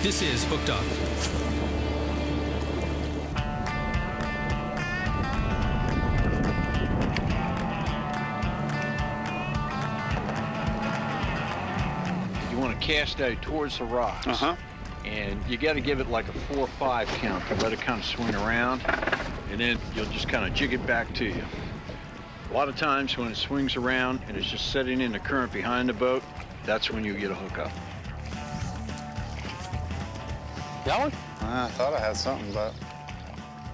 This is Hooked Up. You want to cast out towards the rocks. And you got to give it like a 4 or 5 count to let it kind of swing around, and then you'll just kind of jig it back to you. A lot of times when it swings around and it's just setting in the current behind the boat, that's when you get a hookup. Got one? I thought I had something, but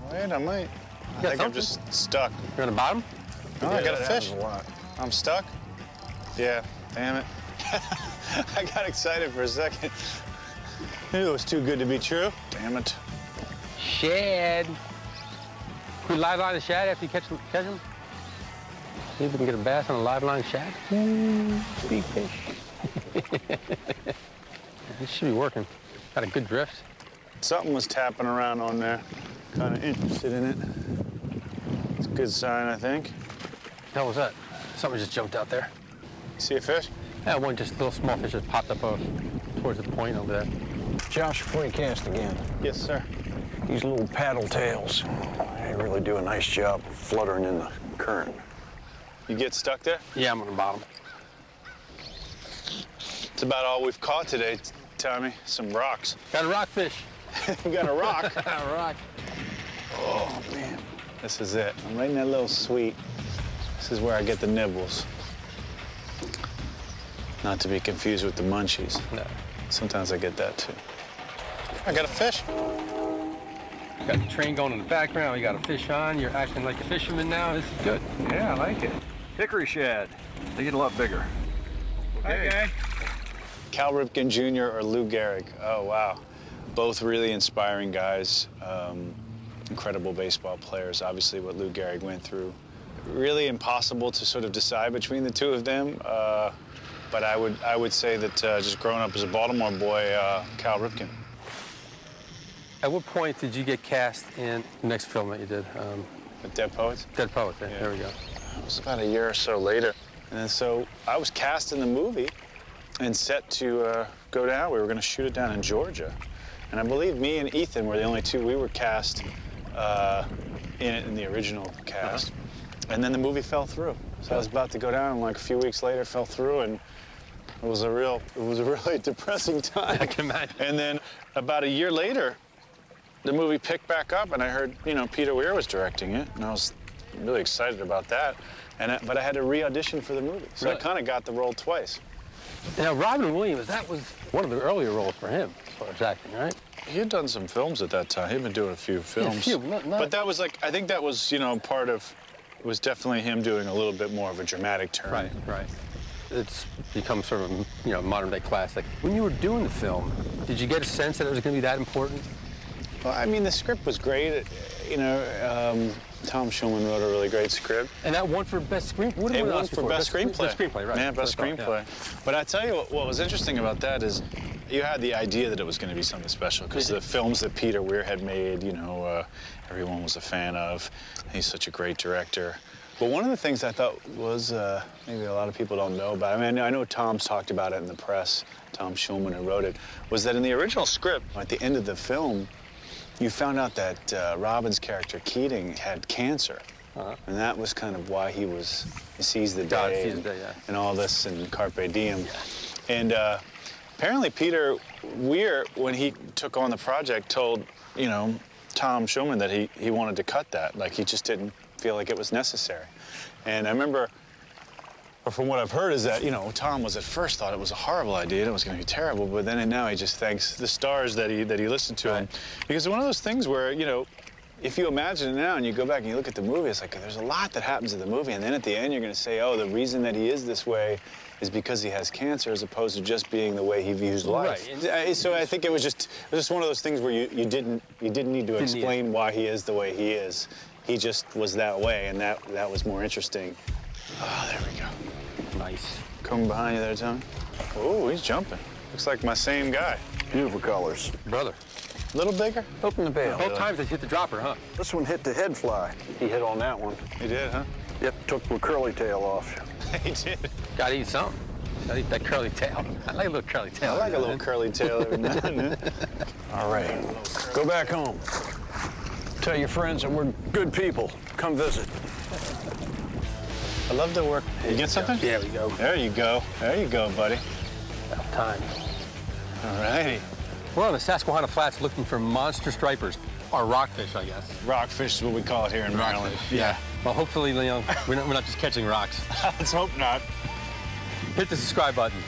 wait, I might. I think I'm just stuck. You're on the bottom? No, I got a fish. I'm stuck? Yeah, damn it. I got excited for a second. It was too good to be true. Damn it. Shad. Can we live line a shad after you catch him? See if we can get a bass on a live line shad. Big fish. This should be working. Got a good drift. Something was tapping around on there. Kind of interested in it. It's a good sign, I think. How was that? Something just jumped out there. See a fish? Yeah, one just little small fish just popped up towards the point over there. Josh, before you cast again. Yes, sir. These little paddle tails, they really do a nice job of fluttering in the current. You get stuck there? Yeah, I'm on the bottom. It's about all we've caught today, Tommy. Some rocks. Got a rockfish. We got a rock. A rock. Oh, man. This is it. I'm right in that little sweet. This is where I get the nibbles. Not to be confused with the munchies. No. Sometimes I get that, too. I got a fish. Got the train going in the background. You got a fish on. You're acting like a fisherman now. This is good. Yeah, I like it. Hickory shad. They get a lot bigger. Okay. Hi, guy. Cal Ripken Jr. or Lou Gehrig. Oh, wow. Both really inspiring guys. Incredible baseball players. Obviously, what Lou Gehrig went through. Really impossible to sort of decide between the two of them. But I would say that just growing up as a Baltimore boy, Cal Ripken. At what point did you get cast in the next film that you did? With Dead Poets? Dead Poets, yeah. There we go. It was about a year or so later. And then so I was cast in the movie and set to go down. We were going to shoot it down in Georgia. And I believe me and Ethan were the only two we were cast in the original cast. And then the movie fell through. So I was about to go down, and like a few weeks later, it fell through, and it was a really depressing time. I can imagine. And then about a year later, the movie picked back up, and I heard, Peter Weir was directing it, and I was really excited about that. But I had to re-audition for the movie, so really? I kind of got the role twice. Now, Robin Williams, that was one of the earlier roles for him as far as acting, right? He had done some films at that time. He'd been doing a few films. Yeah, a few, not... But that was like, I think that was, part of, it was definitely him doing a little bit more of a dramatic turn. Right, right. It's become sort of, modern-day classic. When you were doing the film, did you get a sense that it was going to be that important? Well, I mean, the script was great. Tom Schulman wrote a really great script. And that won for best screenplay? It won for best screenplay. Best screenplay, right. Yeah, best screenplay. Yeah. But I tell you what was interesting about that is you had the idea that it was going to be something special because the films that Peter Weir had made, everyone was a fan of. He's such a great director. But one of the things I thought was, maybe a lot of people don't know about, I know Tom's talked about it in the press, Tom Schulman who wrote it, was that in the original script, at the end of the film, you found out that Robin's character, Keating, had cancer. And that was kind of why he sees the day, and all this, and Carpe Diem. Yeah. And apparently Peter Weir, when he took on the project, told, Tom Schulman that he wanted to cut that. Like, he just didn't feel like it was necessary. And I remember, or from what I've heard, is that, Tom was at first thought it was a horrible idea, it was going to be terrible, but then and now he just thanks the stars that he listened to him. Because it's one of those things where, if you imagine it now and you go back and you look at the movie, it's like there's a lot that happens in the movie, and then at the end you're going to say, oh, the reason that he is this way is because he has cancer, as opposed to just being the way he views life. Right. So I think it was just one of those things where you didn't need to explain why he is the way he is. He just was that way, and that was more interesting. Oh, there we go. Nice. Coming behind you there, Tony. Oh, he's jumping. Looks like my same guy. Beautiful colors. Brother. A little bigger? Open the bail. Both times they hit the dropper, huh? This one hit the head fly. He hit on that one. He did, huh? Yep, took the curly tail off. He did. Gotta eat something. I like that curly tail. I like a little curly tail. I like a little curly tail every now and then. All right, go back home. Tell your friends that we're good people. Come visit. I love to work. You get something? There we go. There you go. There you go, buddy. About time. All righty. We're on the Susquehanna Flats looking for monster stripers, or rockfish, I guess. Rockfish is what we call it here in Maryland. Rockfish, yeah. Well, hopefully, you know, we're not just catching rocks. Let's hope not. Hit the subscribe button.